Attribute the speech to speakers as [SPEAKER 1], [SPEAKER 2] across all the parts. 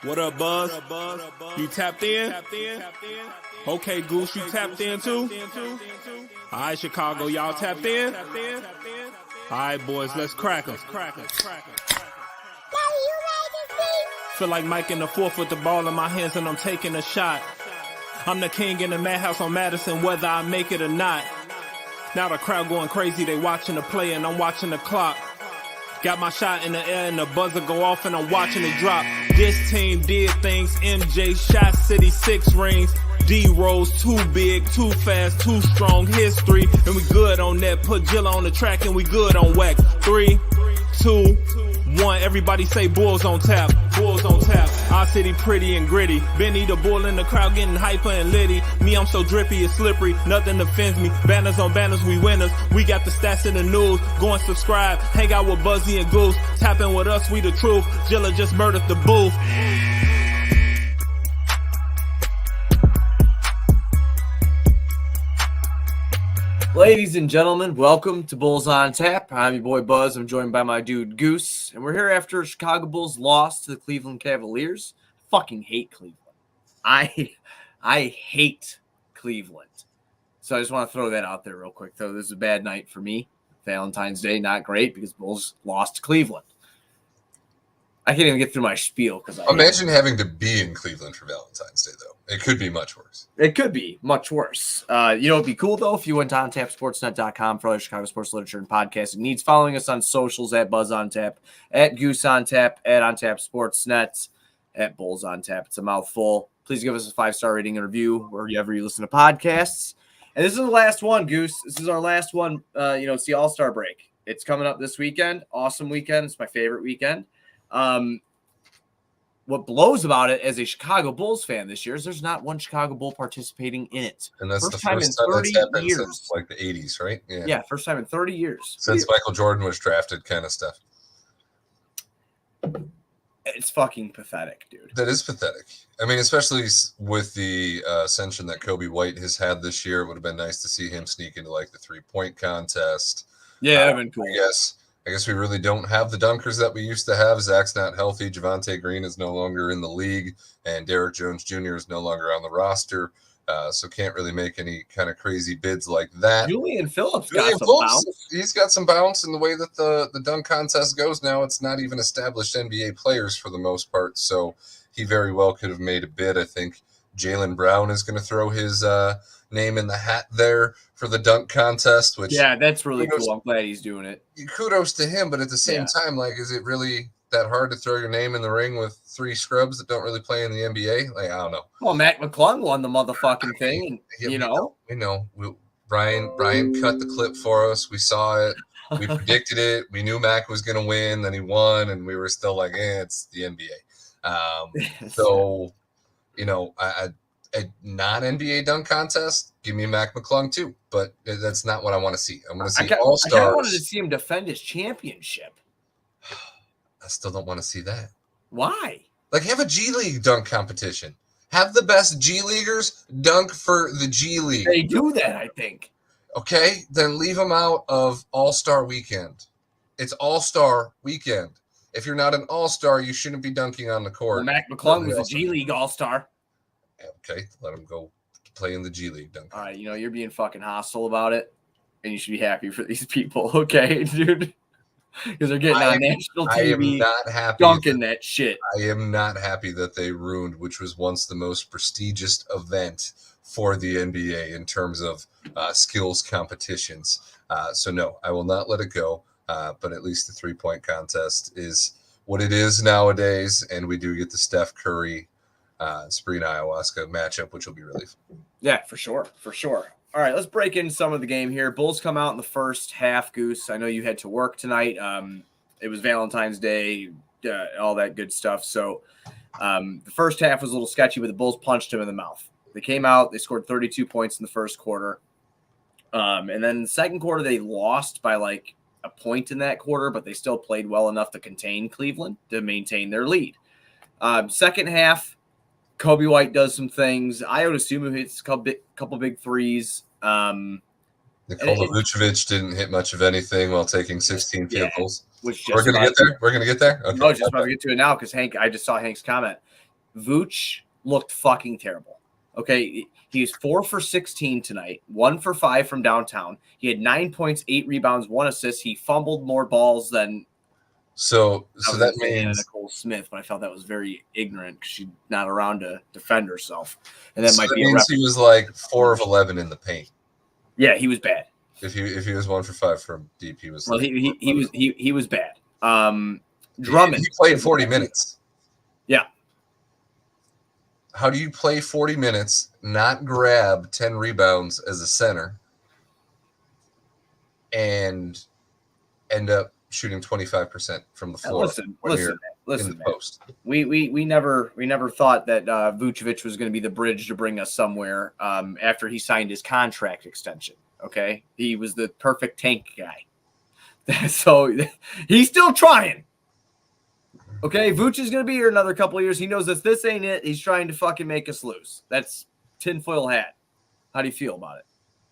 [SPEAKER 1] What up, Buzz? You tapped in? Okay, Goose, you tapped in too? All right, Chicago, y'all tapped in? All right, boys, let's crack 'em. Feel like Mike in the fourth with the ball in my hands and I'm taking a shot. I'm the king in the madhouse on Madison, whether I make it or not. Now the crowd going crazy, they watching the play and I'm watching the clock. Got my shot in the air and the buzzer go off and I'm watching it drop. This team did things. MJ shot City 6 rings. D-Rose too big, too fast, too strong. History, and we good on that. Put Jilla on the track and we good on whack. 3, 2, 1. Everybody say Bulls on tap. Bulls on tap. Our city pretty and gritty. Benny the bull in the crowd getting hyper and litty. Me, I'm so drippy, it's slippery. Nothing offends me. Banners on banners, we winners. We got the stats in the news. Go and subscribe. Hang out with Buzzy and Goose. Tapping with us, we the truth. Jilla just murdered the booth.
[SPEAKER 2] Ladies and gentlemen, welcome to Bulls on Tap. I'm your boy Buzz. I'm joined by my dude Goose, and we're here after Chicago Bulls lost to the Cleveland Cavilers. Fucking hate Cleveland. I hate Cleveland. So I just want to throw that out there real quick. Though this is a bad night for me. Valentine's Day, not great because Bulls lost to Cleveland. I can't even get through my spiel because
[SPEAKER 3] imagine having to be in Cleveland for Valentine's Day, though. It could be much worse.
[SPEAKER 2] It could be much worse. It'd be cool, though, if you went to ontapsportsnet.com for all your Chicago sports literature and podcasts. It needs following us on socials at Buzz on Tap, at Goose on Tap, at On Tap Sportsnet, at Bulls on Tap. It's a mouthful. Please give us a 5-star rating and review wherever you listen to podcasts. And this is the last one, Goose. This is our last one. It's the All-Star break. It's coming up this weekend. Awesome weekend. It's my favorite weekend. What blows about it as a Chicago Bulls fan this year is there's not one Chicago Bull participating in it.
[SPEAKER 3] And that's the first time that's happened since like the 80s, right?
[SPEAKER 2] Yeah, first time in 30 years.
[SPEAKER 3] Since Michael Jordan was drafted kind of stuff.
[SPEAKER 2] It's fucking pathetic, dude.
[SPEAKER 3] That is pathetic. I mean, especially with the ascension that Kobe White has had this year, it would have been nice to see him sneak into like the 3-point contest.
[SPEAKER 2] Yeah, that'd been cool.
[SPEAKER 3] I guess we really don't have the dunkers that we used to have. Zach's not healthy. Javonte Green is no longer in the league, and Derrick Jones Jr. is no longer on the roster, so can't really make any kind of crazy bids like that.
[SPEAKER 2] Julian Phillips got some bounce.
[SPEAKER 3] He's got some bounce in the way that the dunk contest goes now. It's not even established NBA players for the most part, so he very well could have made a bid. I think Jaylen Brown is going to throw his name in the hat there for the dunk contest, which
[SPEAKER 2] that's really cool. I'm glad he's doing it.
[SPEAKER 3] Kudos to him, but at the same time, like, is it really that hard to throw your name in the ring with 3 scrubs that don't really play in the NBA? Like, I don't know.
[SPEAKER 2] Well, Mac McClung won the motherfucking thing, and
[SPEAKER 3] we know. Brian cut the clip for us. We saw it. We predicted it. We knew Mac was going to win. Then he won, and we were still like, it's the NBA. So, a non-NBA dunk contest, give me Mac McClung too, but that's not what I want to see. I want to see all-stars.
[SPEAKER 2] I wanted to see him defend his championship.
[SPEAKER 3] I still don't want to see that.
[SPEAKER 2] Why?
[SPEAKER 3] Like, have a G League dunk competition. Have the best G Leaguers dunk for the G League.
[SPEAKER 2] They do that, I think.
[SPEAKER 3] Okay, then leave them out of All-Star Weekend. It's All-Star Weekend. If you're not an All-Star, you shouldn't be dunking on the court.
[SPEAKER 2] Well, Mac McClung was a G League All-Star.
[SPEAKER 3] Okay, let him go play in the G League dunk.
[SPEAKER 2] All right, you're being fucking hostile about it, and you should be happy for these people, okay, dude? Because they're getting on national TV.
[SPEAKER 3] I am not happy
[SPEAKER 2] dunking that shit.
[SPEAKER 3] I am not happy that they ruined, which was once the most prestigious event for the NBA in terms of skills competitions. So no, I will not let it go. But at least the 3-point contest is what it is nowadays, and we do get the Steph Curry Sabrina Ayahuasca matchup, which will be really fun.
[SPEAKER 2] Yeah, for sure. All right, let's break into some of the game here. Bulls come out in the first half, Goose. I know you had to work tonight. It was Valentine's Day, all that good stuff. So the first half was a little sketchy, but the Bulls punched him in the mouth. They came out, they scored 32 points in the first quarter. And then in the second quarter, they lost by like a point in that quarter, but they still played well enough to contain Cleveland to maintain their lead. Second half, Kobe White does some things. Ayo Dosunmu hits a couple big threes.
[SPEAKER 3] Nikola Vucevic didn't hit much of anything while taking 16 field goals. We're going to get there? We're going to get there? Okay.
[SPEAKER 2] No, just about to get to it now because I just saw Hank's comment. Vooch looked fucking terrible. Okay, he was 4 for 16 tonight, 1 for 5 from downtown. He had 9 points, 8 rebounds, 1 assist. He fumbled more balls than
[SPEAKER 3] So that means
[SPEAKER 2] Nicole Smith, but I felt that was very ignorant because she's not around to defend herself, and
[SPEAKER 3] that means he was like 4 of 11 in the paint.
[SPEAKER 2] Yeah, he was bad.
[SPEAKER 3] If he was 1 for 5 from deep, he was.
[SPEAKER 2] Well,
[SPEAKER 3] like
[SPEAKER 2] he was bad. Drummond,
[SPEAKER 3] he played 40 minutes.
[SPEAKER 2] Yeah.
[SPEAKER 3] How do you play 40 minutes, not grab 10 rebounds as a center, and end up shooting 25% from the floor?
[SPEAKER 2] Listen,
[SPEAKER 3] in the post.
[SPEAKER 2] We never thought that Vucevic was going to be the bridge to bring us somewhere after he signed his contract extension. Okay, he was the perfect tank guy. So he's still trying. Okay, Vooch is going to be here another couple of years. He knows that this ain't it. He's trying to fucking make us lose. That's tinfoil hat. How do you feel about it?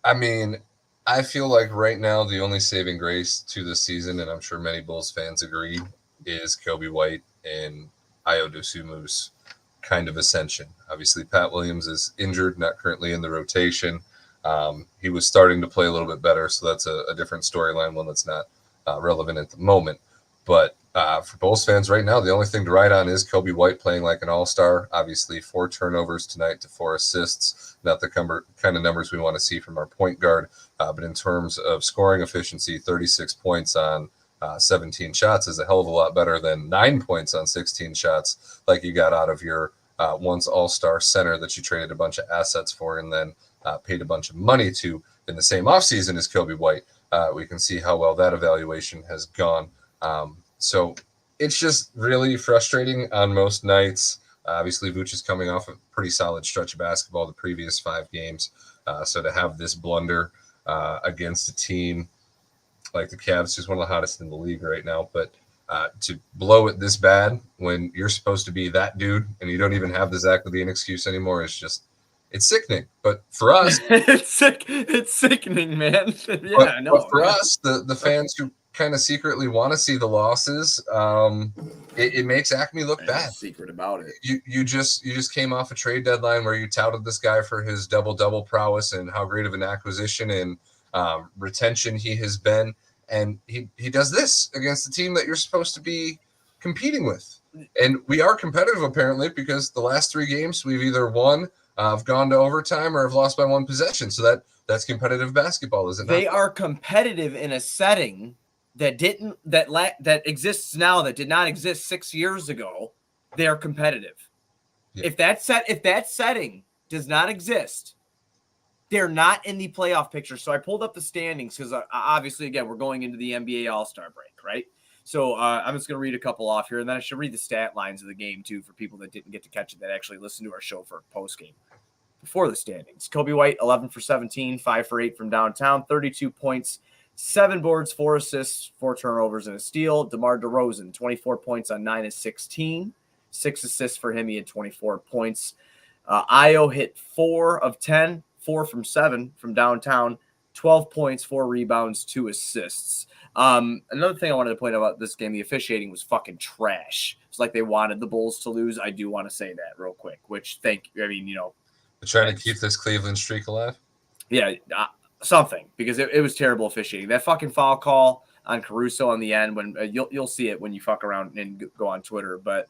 [SPEAKER 3] I mean, I feel like right now the only saving grace to this season, and I'm sure many Bulls fans agree, is Kobe White and Ayo Dosunmu's kind of ascension. Obviously, Pat Williams is injured, not currently in the rotation. He was starting to play a little bit better, so that's a different storyline, one that's not relevant at the moment. But for Bulls fans right now, the only thing to write on is Kobe White playing like an all-star. Obviously, 4 turnovers tonight to 4 assists. Not the kind of numbers we want to see from our point guard. But in terms of scoring efficiency, 36 points on 17 shots is a hell of a lot better than 9 points on 16 shots like you got out of your once all-star center that you traded a bunch of assets for and then paid a bunch of money to in the same offseason as Kobe White. We can see how well that evaluation has gone. So it's just really frustrating on most nights. Obviously, Vooch is coming off a pretty solid stretch of basketball the previous 5 games. So to have this blunder against a team like the Cavs, who's one of the hottest in the league right now, but to blow it this bad when you're supposed to be that dude and you don't even have the Zach LaVine excuse anymore is just, it's sickening. But for us,
[SPEAKER 2] it's sickening, man. Yeah,
[SPEAKER 3] but for us, the fans who kind of secretly want to see the losses, it makes Acme look bad.
[SPEAKER 2] Secret about it.
[SPEAKER 3] You just came off a trade deadline where you touted this guy for his double prowess and how great of an acquisition and retention he has been, and he does this against the team that you're supposed to be competing with. And we are competitive apparently because the last 3 games we've either won, have gone to overtime, or have lost by 1 possession. So that's competitive basketball, is it not?
[SPEAKER 2] They are competitive in a setting that exists now that did not exist 6 years ago. They are competitive. Yeah. If that setting does not exist, they're not in the playoff picture. So I pulled up the standings because obviously, again, we're going into the NBA All-Star break, right? So I'm just going to read a couple off here, and then I should read the stat lines of the game, too, for people that didn't get to catch it, that actually listened to our show for postgame. Before the standings, Kobe White, 11 for 17, 5 for 8 from downtown, 32 points, 7 boards, 4 assists, 4 turnovers, and a steal. DeMar DeRozan, 24 points on 9 of 16, 6 assists for him. He had 24 points. Ayo hit 4 of 10, 4 from 7 from downtown, 12 points, 4 rebounds, 2 assists. Another thing I wanted to point out about this game, the officiating was fucking trash. It's like they wanted the Bulls to lose. I do want to say that real quick,
[SPEAKER 3] They're trying to keep this Cleveland streak alive?
[SPEAKER 2] Yeah, something, because it was terrible officiating. That fucking foul call on Caruso on the end, when you'll see it when you fuck around and go on Twitter, but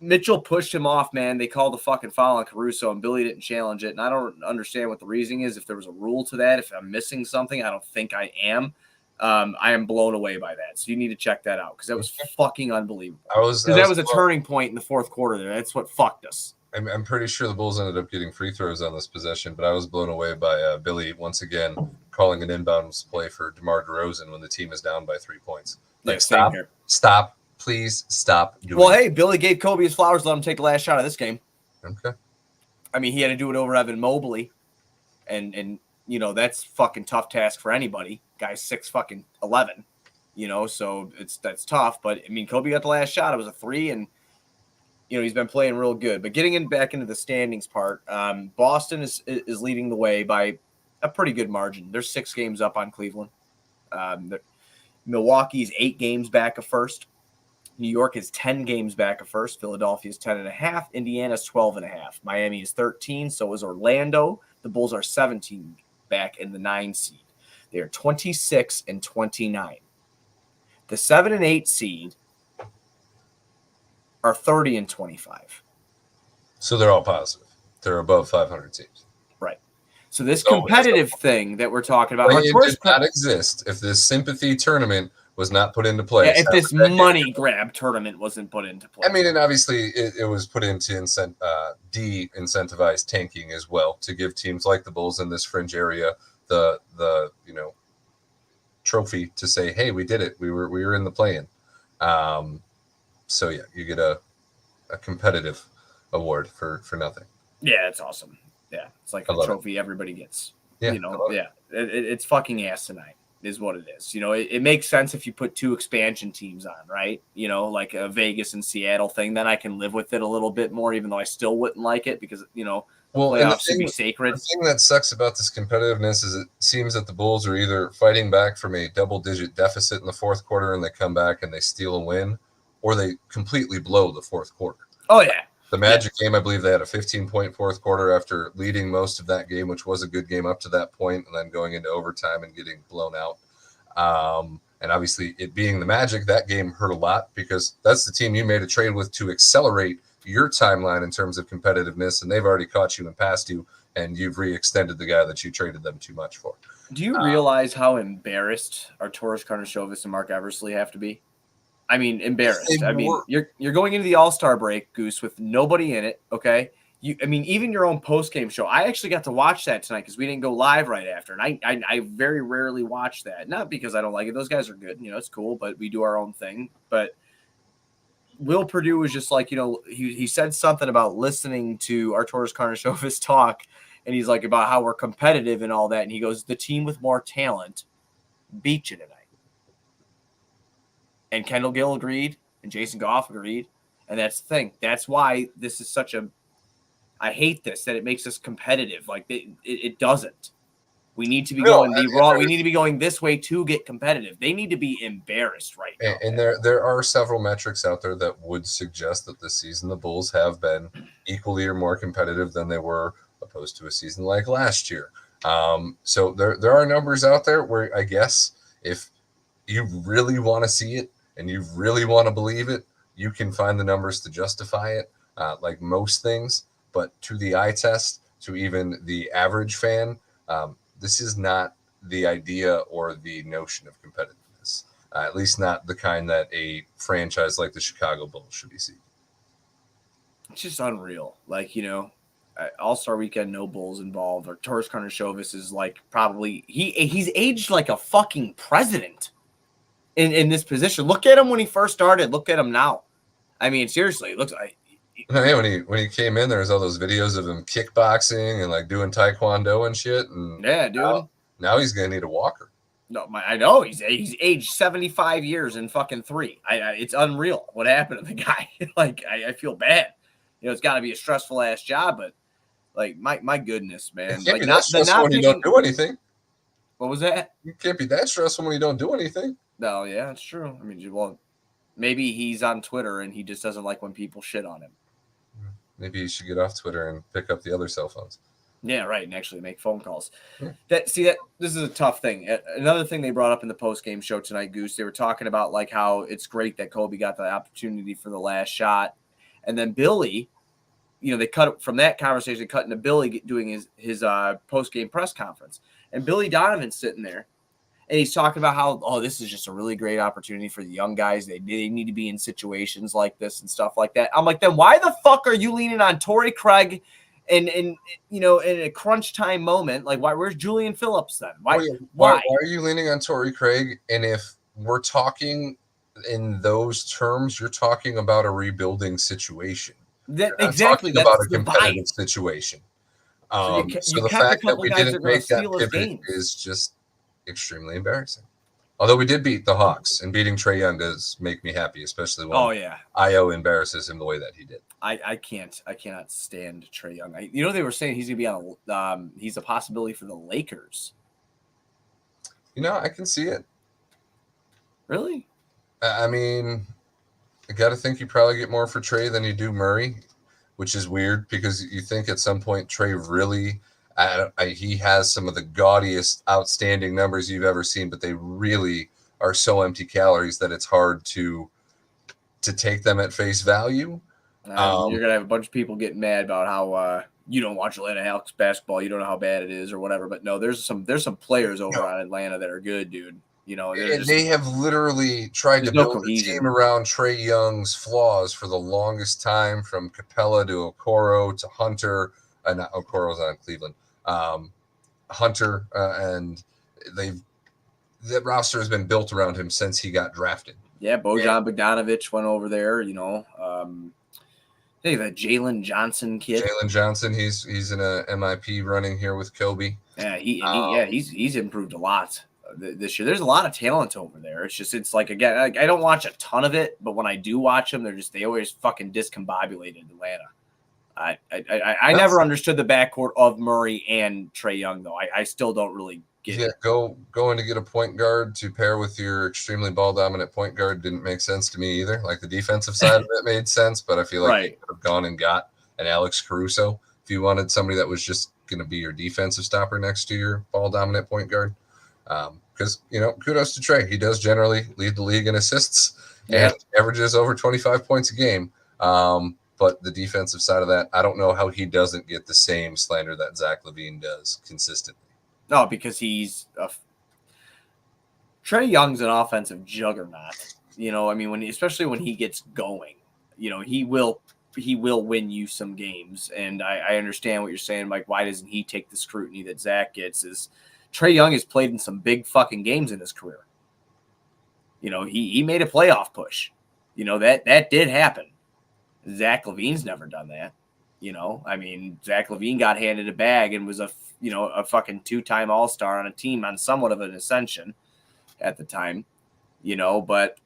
[SPEAKER 2] Mitchell pushed him off, man. They called the fucking foul on Caruso, and Billy didn't challenge it, and I don't understand what the reasoning is, if there was a rule to that, if I'm missing something. I don't think I am. I am blown away by that, so you need to check that out, because that was fucking unbelievable. That was a turning point in the 4th quarter there. That's what fucked us.
[SPEAKER 3] I'm pretty sure the Bulls ended up getting free throws on this possession, but I was blown away by Billy once again calling an inbounds play for DeMar DeRozan when the team is down by 3 points. Like, stop, please stop doing it.
[SPEAKER 2] Well, hey, Billy gave Kobe his flowers, let him take the last shot of this game.
[SPEAKER 3] Okay. I
[SPEAKER 2] mean, he had to do it over Evan Mobley, and that's fucking tough task for anybody. Guy's 6'11", so that's tough. But I mean, Kobe got the last shot. It was a 3, and he's been playing real good. But getting back into the standings part, Boston is leading the way by a pretty good margin. They're 6 games up on Cleveland. Milwaukee's 8 games back of first. New York is 10 games back of first. Philadelphia is 10.5. Indiana's 12.5. Miami is 13. So is Orlando. The Bulls are 17 back in the 9 seed. They are 26 and 29. The 7 and 8 seed are 30 and 25.
[SPEAKER 3] So they're all positive. They're above 500 teams.
[SPEAKER 2] Right. So this competitive thing that we're talking about,
[SPEAKER 3] it did not exist if this sympathy tournament was not put into place.
[SPEAKER 2] Yeah, if this money grab tournament wasn't put into place.
[SPEAKER 3] I mean, and obviously it was put into de-incentivize tanking as well to give teams like the Bulls in this fringe area the trophy to say, hey, we did it. We were in the play-in. So yeah, you get a competitive award for nothing.
[SPEAKER 2] Yeah, it's awesome. Yeah, it's like a trophy everybody gets.
[SPEAKER 3] Yeah,
[SPEAKER 2] it's fucking asinine is what it is. It makes sense if you put 2 expansion teams on, right? Like a Vegas and Seattle thing, then I can live with it a little bit more, even though I still wouldn't like it because, playoffs should be sacred.
[SPEAKER 3] The thing that sucks about this competitiveness is it seems that the Bulls are either fighting back from a double-digit deficit in the fourth quarter and they come back and they steal a win, or they completely blow the fourth quarter.
[SPEAKER 2] Oh, yeah.
[SPEAKER 3] The Magic game, I believe they had a 15-point fourth quarter after leading most of that game, which was a good game up to that point, and then going into overtime and getting blown out. And obviously, it being the Magic, that game hurt a lot because that's the team you made a trade with to accelerate your timeline in terms of competitiveness, and they've already caught you and passed you, and you've re-extended the guy that you traded them too much for.
[SPEAKER 2] Do you realize how embarrassed Arturas Karnisovas and Mark Eversley have to be? I mean, embarrassed. I mean, you're going into the All-Star break, Goose, with nobody in it, okay? Even your own post-game show. I actually got to watch that tonight because we didn't go live right after, and I very rarely watch that. Not because I don't like it. Those guys are good. It's cool, but we do our own thing. But Will Perdue was just like, he said something about listening to Arturas Karnisovas talk, and he's like about how we're competitive and all that, and he goes, the team with more talent beat you tonight. And Kendall Gill agreed, and Jason Goff agreed. And that's the thing. That's why this is such a – I hate this, that it makes us competitive. Like, it doesn't. We need to be we need to be going this way to get competitive. They need to be embarrassed right now.
[SPEAKER 3] And there are several metrics out there that would suggest that this season the Bulls have been equally or more competitive than they were opposed to a season like last year. So there are numbers out there where I guess if you really want to see it, and you really want to believe it, you can find the numbers to justify it, like most things. But to the eye test, to even the average fan, this is not the idea or the notion of competitiveness, at least not the kind that a franchise like the Chicago Bulls should be seeking.
[SPEAKER 2] It's just unreal. Like, All-Star Weekend, no Bulls involved. Or Arturas Karnisovas is like probably – he's aged like a fucking president. In this position. Look at him when he first started. Look at him now. I mean, seriously, it looks like
[SPEAKER 3] when he came in, there was all those videos of him kickboxing and like doing taekwondo and shit. And
[SPEAKER 2] yeah, dude.
[SPEAKER 3] Now he's gonna need a walker.
[SPEAKER 2] No, I know he's aged 75 years in fucking 3. It's unreal what happened to the guy. Like I feel bad. It's got to be a stressful ass job, but like my goodness, man.
[SPEAKER 3] It can't
[SPEAKER 2] like
[SPEAKER 3] be that stressful when you don't do anything.
[SPEAKER 2] What was that?
[SPEAKER 3] You can't be that stressful when you don't do anything.
[SPEAKER 2] No, yeah, it's true. I mean, well, maybe he's on Twitter and he just doesn't like when people shit on him.
[SPEAKER 3] Maybe you should get off Twitter and pick up the other cell phones.
[SPEAKER 2] Yeah, right, and actually make phone calls. Yeah. This is a tough thing. Another thing they brought up in the post-game show tonight, Goose, they were talking about like how it's great that Kobe got the opportunity for the last shot. And then Billy, they cut from that conversation, cut into Billy doing his post-game press conference. And Billy Donovan's sitting there, and he's talking about how, this is just a really great opportunity for the young guys. They need to be in situations like this and stuff like that. I'm like, then why the fuck are you leaning on Torrey Craig in a crunch time moment? Like, where's Julian Phillips then? Why
[SPEAKER 3] are you leaning on Torrey Craig? And if we're talking in those terms, you're talking about a rebuilding situation.
[SPEAKER 2] Exactly.
[SPEAKER 3] That's about a competitive situation. So the fact that we didn't make that pivot is just extremely embarrassing. Although we did beat the Hawks, and beating Trae Young does make me happy, especially when Io embarrasses him the way that he did.
[SPEAKER 2] I cannot stand Trae Young. They were saying he's gonna be on he's a possibility for the Lakers.
[SPEAKER 3] I can see it.
[SPEAKER 2] Really?
[SPEAKER 3] I mean, I got to think you probably get more for Trey than you do Murray, which is weird because you think at some point Trey really, he has some of the gaudiest, outstanding numbers you've ever seen, but they really are so empty calories that it's hard to take them at face value.
[SPEAKER 2] You're gonna have a bunch of people getting mad about how you don't watch Atlanta Hawks basketball, you don't know how bad it is or whatever. But no, there's some players over on Atlanta that are good, dude. You know,
[SPEAKER 3] they have literally tried to build a team around Trey Young's flaws for the longest time, from Capella to Okoro to Hunter. Not Okoro's on Cleveland. Hunter, and that roster has been built around him since he got drafted.
[SPEAKER 2] Yeah, Bojan Bogdanovic went over there. You know, hey, that Jalen Johnson kid.
[SPEAKER 3] Jalen Johnson, he's in a MIP running here with Kobe.
[SPEAKER 2] Yeah, he's improved a lot this year. There's a lot of talent over there. It's like, again, I don't watch a ton of it, but when I do watch them, they always fucking discombobulated Atlanta. I never understood the backcourt of Murray and Trey Young, though. I still don't really get it.
[SPEAKER 3] Going to get a point guard to pair with your extremely ball dominant point guard didn't make sense to me either. Like, the defensive side of it made sense, but I feel like you could have gone and got an Alex Caruso if you wanted somebody that was just going to be your defensive stopper next to your ball dominant point guard. Because, kudos to Trey. He does generally lead the league in assists and averages over 25 points a game. But the defensive side of that, I don't know how he doesn't get the same slander that Zach LaVine does consistently.
[SPEAKER 2] No, because Trey Young's an offensive juggernaut. I mean, especially when he gets going, he will win you some games. And I understand what you're saying, Mike. Why doesn't he take the scrutiny that Zach gets? Is Trey Young has played in some big fucking games in his career. He made a playoff push. That did happen. Zach LaVine's never done that. I mean, Zach LaVine got handed a bag and was a fucking 2-time All-Star on a team on somewhat of an ascension at the time, but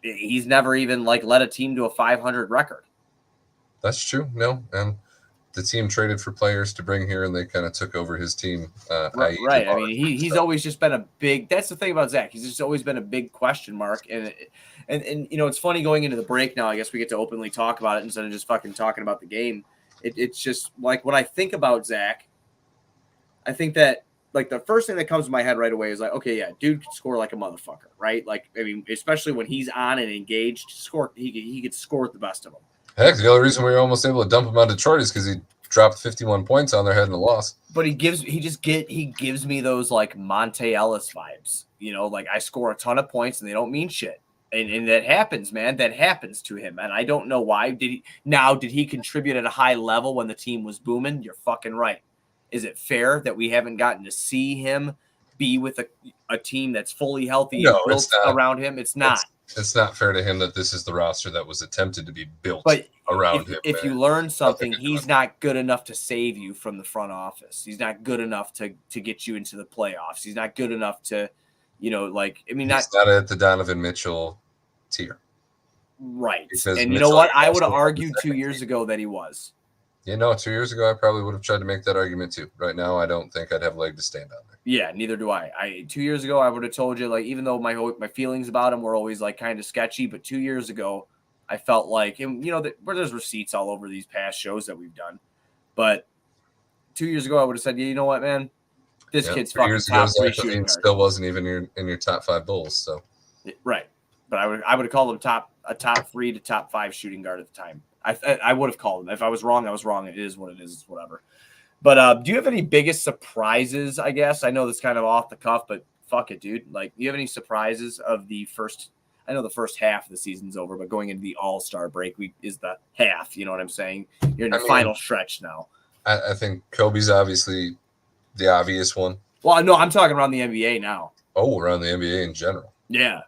[SPEAKER 2] he's never even led a team to a 500 record.
[SPEAKER 3] That's true. No. And the team traded for players to bring here and they kind of took over his team.
[SPEAKER 2] Right. I mean, he's always just been that's the thing about Zach. He's just always been a big question mark. And it's funny going into the break now, I guess we get to openly talk about it instead of just fucking talking about the game. It's just like, when I think about Zach, I think that the first thing that comes to my head right away is like, okay, yeah, dude can score like a motherfucker, right? Like, I mean, especially when he's on and engaged, he could score with the best of them.
[SPEAKER 3] Heck, the only reason we were almost able to dump him on Detroit is because he dropped 51 points on their head in a loss.
[SPEAKER 2] But he gives me those like Monte Ellis vibes, like I score a ton of points and they don't mean shit. And that happens, man. That happens to him. And I don't know why. Did he contribute at a high level when the team was booming? You're fucking right. Is it fair that we haven't gotten to see him be with a team that's fully healthy and built around him? It's not.
[SPEAKER 3] It's not fair to him that this is the roster that was attempted to be built around him.
[SPEAKER 2] If you learn something, he's not good enough to save you from the front office. He's not good enough to get you into the playoffs. He's not good enough to, he's not
[SPEAKER 3] at the Donovan Mitchell tier.
[SPEAKER 2] Right. And you know what? I would have argued 2 years ago that he was.
[SPEAKER 3] 2 years ago, I probably would have tried to make that argument too. Right now, I don't think I'd have leg to stand on there.
[SPEAKER 2] Yeah, neither do I. 2 years ago, I would have told you, even though my feelings about him were always kind of sketchy, but 2 years ago, I felt like, and where there's receipts all over these past shows that we've done, but 2 years ago, I would have said, you know what, man, this kid's fucking top 3 shooting guard.
[SPEAKER 3] Still wasn't even in your top 5 Bulls, so
[SPEAKER 2] right. But I would have called him a top 3 to top 5 shooting guard at the time. I would have called him. If I was wrong, I was wrong. It is what it is. It's whatever. But do you have any biggest surprises, I guess? I know that's kind of off the cuff, but fuck it, dude. Do you have any surprises of the first – I know the first half of the season's over, but going into the All-Star break is the half. You know what I'm saying? You're in the final stretch now.
[SPEAKER 3] I think Kobe's obviously the obvious one.
[SPEAKER 2] Well, no, I'm talking around the NBA now.
[SPEAKER 3] Oh, around the NBA in general.
[SPEAKER 2] Yeah.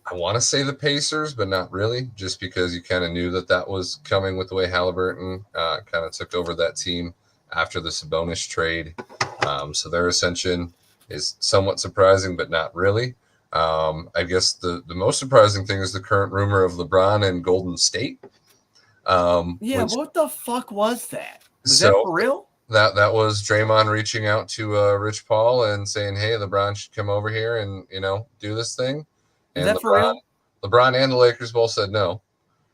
[SPEAKER 3] I want to say the Pacers, but not really, just because you kind of knew that was coming with the way Halliburton kind of took over that team after the Sabonis trade. So their ascension is somewhat surprising, but not really. I guess the most surprising thing is the current rumor of LeBron and Golden State.
[SPEAKER 2] What the fuck was that? Was that for real?
[SPEAKER 3] That was Draymond reaching out to Rich Paul and saying, hey, LeBron should come over here and, do this thing.
[SPEAKER 2] Is
[SPEAKER 3] And
[SPEAKER 2] that for real?
[SPEAKER 3] LeBron and the Lakers both said no,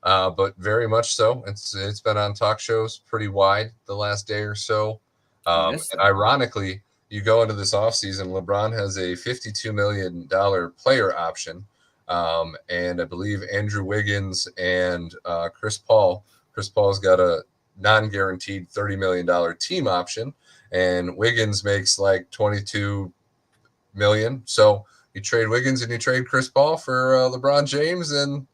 [SPEAKER 3] but very much so. It's been on talk shows pretty wide the last day or so. And ironically, you go into this offseason, LeBron has a $52 million player option. And I believe Andrew Wiggins and Chris Paul. Chris Paul's got a non-guaranteed $30 million team option, and Wiggins makes like $22 million. So you trade Wiggins and you trade Chris Paul for LeBron James and,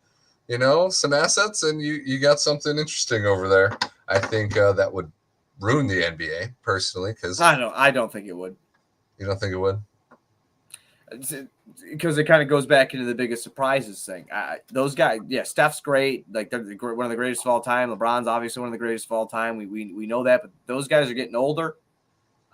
[SPEAKER 3] some assets, and you got something interesting over there. I think that would ruin the NBA personally, because
[SPEAKER 2] I don't think it would.
[SPEAKER 3] You don't think it would?
[SPEAKER 2] Because it kind of goes back into the biggest surprises thing. Those guys, yeah, Steph's great. Like, they're one of the greatest of all time. LeBron's obviously one of the greatest of all time. We know that, but those guys are getting older.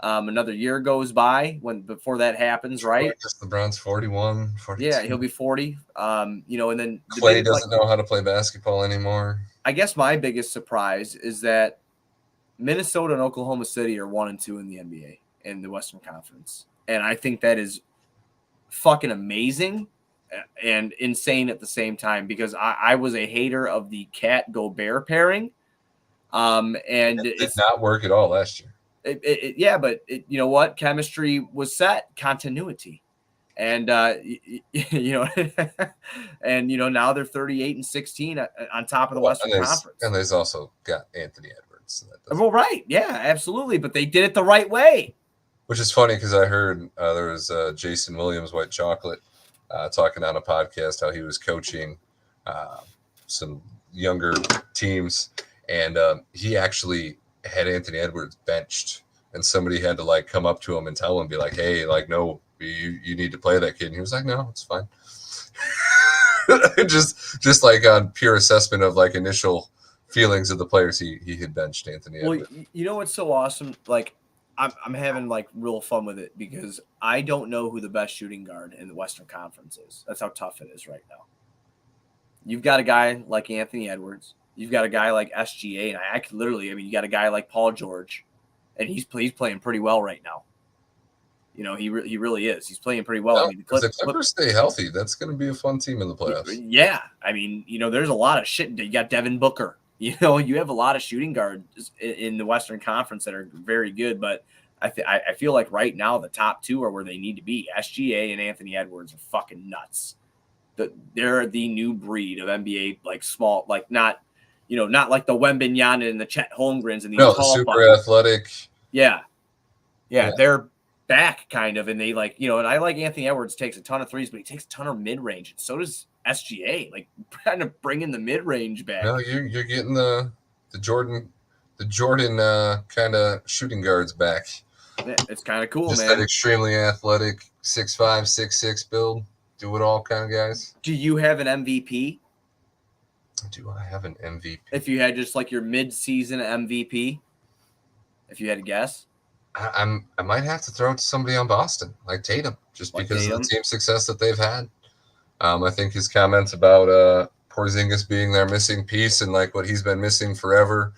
[SPEAKER 2] Another year goes by before that happens, right?
[SPEAKER 3] LeBron's 41, 42.
[SPEAKER 2] Yeah, he'll be 40. And then
[SPEAKER 3] Clay doesn't know how to play basketball anymore.
[SPEAKER 2] I guess my biggest surprise is that Minnesota and Oklahoma City are 1 and 2 in the NBA in the Western Conference, and I think that is fucking amazing and insane at the same time, because I was a hater of the Cat Gobert pairing. And
[SPEAKER 3] it did not work at all last year.
[SPEAKER 2] But you know what? Chemistry was set, continuity. And, and, now they're 38-16 on top of the Western Conference.
[SPEAKER 3] And there's also got Anthony Edwards. So
[SPEAKER 2] well, right. Yeah, absolutely. But they did it the right way.
[SPEAKER 3] Which is funny, because I heard there was Jason Williams, White Chocolate, talking on a podcast how he was coaching some younger teams, and he actually had Anthony Edwards benched, and somebody had to come up to him and tell him, be like, hey, no, you need to play that kid. And he was like, no, it's fine. just on pure assessment of initial feelings of the players, he had benched Anthony Edwards.
[SPEAKER 2] Well, you know what's so awesome? I'm having real fun with it, because I don't know who the best shooting guard in the Western Conference is. That's how tough it is right now. You've got a guy like Anthony Edwards. You've got a guy like SGA, and I could literally, you got a guy like Paul George, and he's playing pretty well right now. He really is. He's playing pretty well.
[SPEAKER 3] The Clippers stay healthy, that's going to be a fun team in the playoffs.
[SPEAKER 2] Yeah, there's a lot of shit. You got Devin Booker. You have a lot of shooting guards in the Western Conference that are very good, but I feel like right now the top two are where they need to be. SGA and Anthony Edwards are fucking nuts. They're the new breed of NBA, small, not like the Wembanyama and the Chet Holmgrens and
[SPEAKER 3] the super athletic.
[SPEAKER 2] Yeah, they're back kind of, and they and I like Anthony Edwards takes a ton of threes, but he takes a ton of mid range, and so does SGA, kind of bringing the mid range back.
[SPEAKER 3] No, you're getting the Jordan kind of shooting guards back.
[SPEAKER 2] Yeah, it's kind of cool,
[SPEAKER 3] just
[SPEAKER 2] man.
[SPEAKER 3] That extremely athletic 6'5", 6'6" build, do it all kind of guys.
[SPEAKER 2] Do you have an MVP?
[SPEAKER 3] Do I have an MVP?
[SPEAKER 2] If you had just your mid-season MVP, if you had to guess.
[SPEAKER 3] I might have to throw it to somebody on Boston, like Tatum, just because of the team success that they've had. I think his comments about Porzingis being their missing piece and what he's been missing forever.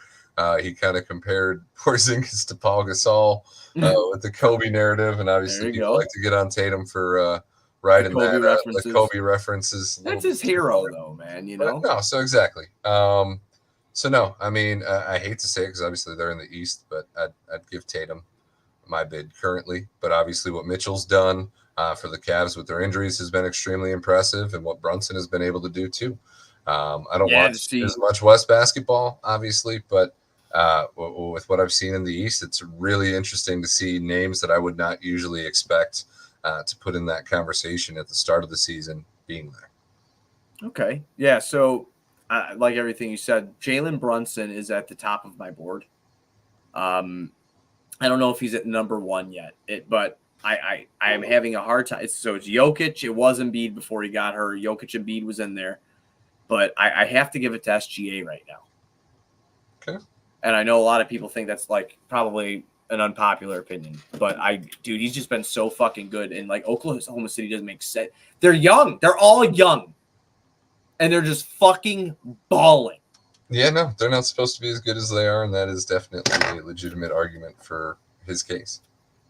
[SPEAKER 3] He kind of compared Porzingis to Paul Gasol with the Kobe narrative, and obviously people like to get on Tatum for riding that Kobe references.
[SPEAKER 2] That's his hero, though, man.
[SPEAKER 3] No, so exactly. So no, I hate to say it because obviously they're in the East, but I'd give Tatum my bid currently. But obviously what Mitchell's done for the Cavs with their injuries has been extremely impressive, and what Brunson has been able to do too. I don't watch as much West basketball, obviously, but with what I've seen in the East, it's really interesting to see names that I would not usually expect to put in that conversation at the start of the season being there.
[SPEAKER 2] Okay. Yeah. So like everything you said, Jalen Brunson is at the top of my board. I don't know if he's at number one yet, but I am having a hard time. So it's Jokic. It was Embiid before he got hurt. Jokic and Embiid was in there, but I have to give it to SGA right now.
[SPEAKER 3] Okay.
[SPEAKER 2] And I know a lot of people think that's probably an unpopular opinion, but dude, he's just been so fucking good. And Oklahoma City doesn't make sense. They're young. They're all young. And they're just fucking balling.
[SPEAKER 3] Yeah, no, they're not supposed to be as good as they are. And that is definitely a legitimate argument for his case.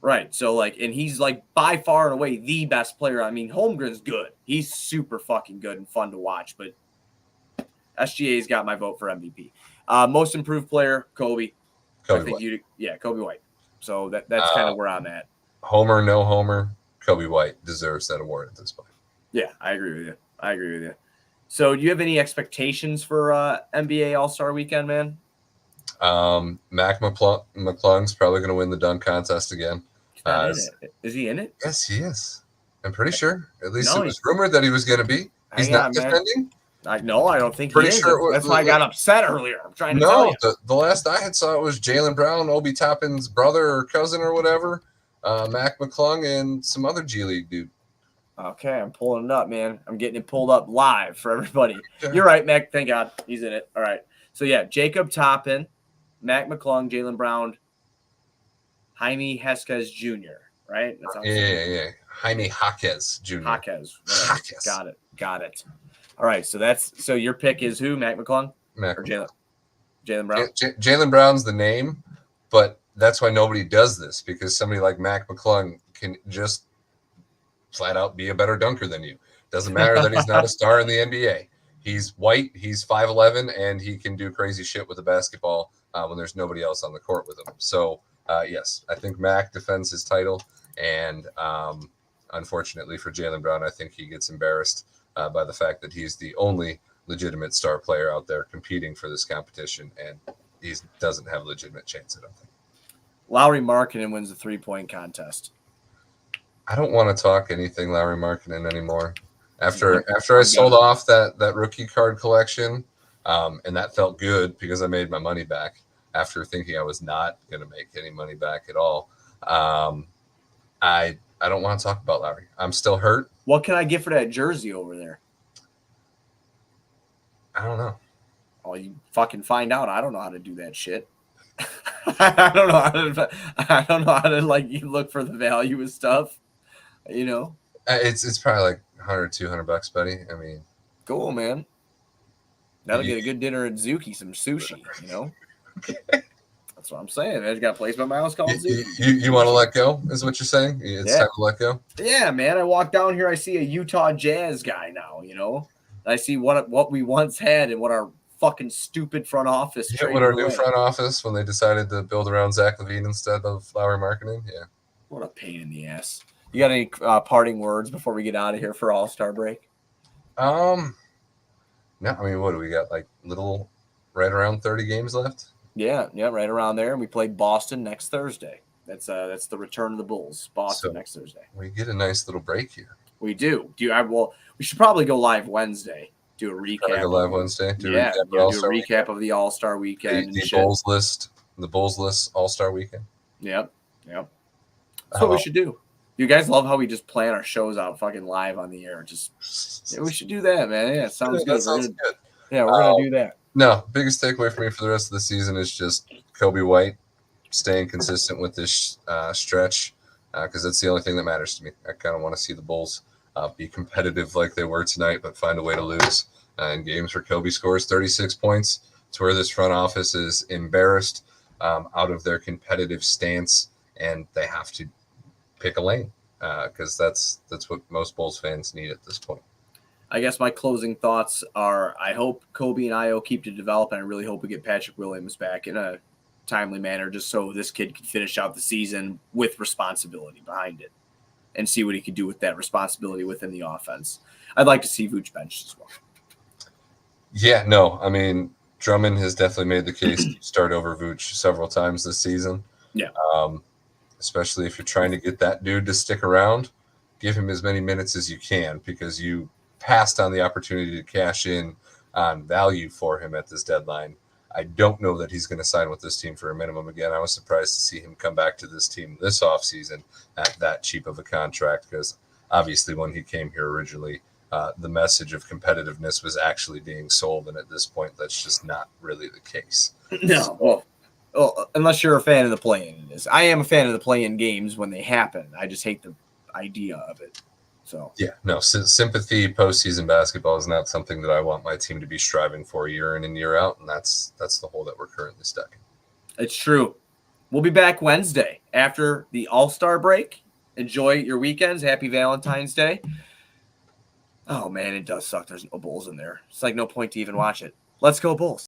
[SPEAKER 2] Right. So, like, and he's, like, by far and away the best player. I mean, Holmgren's good. He's super fucking good and fun to watch, but SGA's got my vote for MVP. Most improved player, Kobe.
[SPEAKER 3] Kobe
[SPEAKER 2] I think
[SPEAKER 3] White.
[SPEAKER 2] Kobe White. So that's kind of where I'm at.
[SPEAKER 3] Homer, no Homer, Kobe White deserves that award at this point.
[SPEAKER 2] Yeah, I agree with you. So do you have any expectations for NBA All-Star Weekend, man?
[SPEAKER 3] Mac McClung's probably going to win the dunk contest again.
[SPEAKER 2] He's not in it. Is he in it?
[SPEAKER 3] Yes, he is. I'm pretty sure. At least
[SPEAKER 2] No,
[SPEAKER 3] it was rumored that he was going to be. He's not defending?
[SPEAKER 2] I don't think
[SPEAKER 3] Pretty
[SPEAKER 2] he is.
[SPEAKER 3] sure
[SPEAKER 2] That's why I got upset earlier. I'm trying to tell you.
[SPEAKER 3] The last I had saw it was Jaylen Brown, Obi Toppin's brother or cousin or whatever, Mac McClung, and some other G League dude.
[SPEAKER 2] Okay, I'm pulling it up, man. I'm getting it pulled up live for everybody. You're right, Mac. Thank God he's in it. All right. So, yeah, Jacob Toppin, Mac McClung, Jaylen Brown, Jaime Heskes Jr., right? That's
[SPEAKER 3] Yeah. Jaime Jaquez Jr.
[SPEAKER 2] Jaquez.
[SPEAKER 3] Jaquez.
[SPEAKER 2] Got it. All right, so your pick is who? Mac McClung or Jaylen Brown?
[SPEAKER 3] Jaylen Brown's the name, but that's why nobody does this, because somebody like Mac McClung can just flat out be a better dunker than you. Doesn't matter that he's not a star in the NBA. He's white, he's 5'11", and he can do crazy shit with a basketball when there's nobody else on the court with him. So, yes, I think Mac defends his title, and unfortunately for Jaylen Brown, I think he gets embarrassed by the fact that he's the only legitimate star player out there competing for this competition, and he doesn't have a legitimate chance, I don't think.
[SPEAKER 2] Lauri Markkanen wins the three-point contest.
[SPEAKER 3] I don't want to talk anything Lauri Markkanen anymore. After I sold off that rookie card collection, and that felt good because I made my money back after thinking I was not going to make any money back at all. I don't want to talk about Lauri. I'm still hurt.
[SPEAKER 2] What can I get for that jersey over there?
[SPEAKER 3] I don't know.
[SPEAKER 2] Oh, you fucking find out. I don't know how to do that shit. I don't know how to like you look for the value of stuff. You know,
[SPEAKER 3] it's probably like $100-$200, buddy. I mean,
[SPEAKER 2] cool, man. That'll get a good dinner at Zuki, some sushi. You know, that's what I'm saying. I just got a place by my house called Zuki.
[SPEAKER 3] You want to let go? Is what you're saying? It's time to let go.
[SPEAKER 2] Yeah, man. I walk down here, I see a Utah Jazz guy now. You know, I see what we once had and what our fucking stupid front office.
[SPEAKER 3] Yeah, what our new front office when they decided to build around Zach LaVine instead of Lauri Markkanen. Yeah.
[SPEAKER 2] What a pain in the ass. You got any parting words before we get out of here for All-Star break?
[SPEAKER 3] No, I mean, what do we got? Like right around 30 games left?
[SPEAKER 2] Yeah, right around there. And we play Boston next Thursday. That's the return of the Bulls. Boston next Thursday.
[SPEAKER 3] We get a nice little break here.
[SPEAKER 2] We do. We should probably go live Wednesday. Do a recap.
[SPEAKER 3] Go live Wednesday.
[SPEAKER 2] Do a recap of the All-Star weekend.
[SPEAKER 3] The Bulls list All-Star weekend.
[SPEAKER 2] Yep. That's what we should do. You guys love how we just plan our shows out fucking live on the air. We should do that, man. Yeah, sounds good.
[SPEAKER 3] Good.
[SPEAKER 2] Yeah, we're going to do that.
[SPEAKER 3] No, biggest takeaway for me for the rest of the season is just Kobe White staying consistent with this stretch because that's the only thing that matters to me. I kind of want to see the Bulls be competitive like they were tonight, but find a way to lose in games where Kobe scores 36 points. It's where this front office is embarrassed out of their competitive stance, and they have to pick a lane because that's what most Bulls fans need at this point.
[SPEAKER 2] I guess my closing thoughts are I hope Kobe and Io keep to develop, and I really hope we get Patrick Williams back in a timely manner just so this kid can finish out the season with responsibility behind it and see what he can do with that responsibility within the offense. I'd like to see Vooch benched as well.
[SPEAKER 3] Yeah, no, I mean, Drummond has definitely made the case to start over Vooch several times this season.
[SPEAKER 2] Yeah.
[SPEAKER 3] Especially if you're trying to get that dude to stick around, give him as many minutes as you can because you passed on the opportunity to cash in on value for him at this deadline. I don't know that he's going to sign with this team for a minimum again. I was surprised to see him come back to this team this offseason at that cheap of a contract because obviously when he came here originally, the message of competitiveness was actually being sold, and at this point, that's just not really the case.
[SPEAKER 2] No, well, unless you're a fan of the play-in. I am a fan of the play-in games when they happen. I just hate the idea of it. So
[SPEAKER 3] yeah, no, sympathy postseason basketball is not something that I want my team to be striving for year in and year out, and that's the hole that we're currently stuck in.
[SPEAKER 2] It's true. we'll be back Wednesday after the All-Star break. Enjoy your weekends. Happy Valentine's Day. Oh, man, it does suck. There's no Bulls in there. It's like no point to even watch it. Let's go Bulls.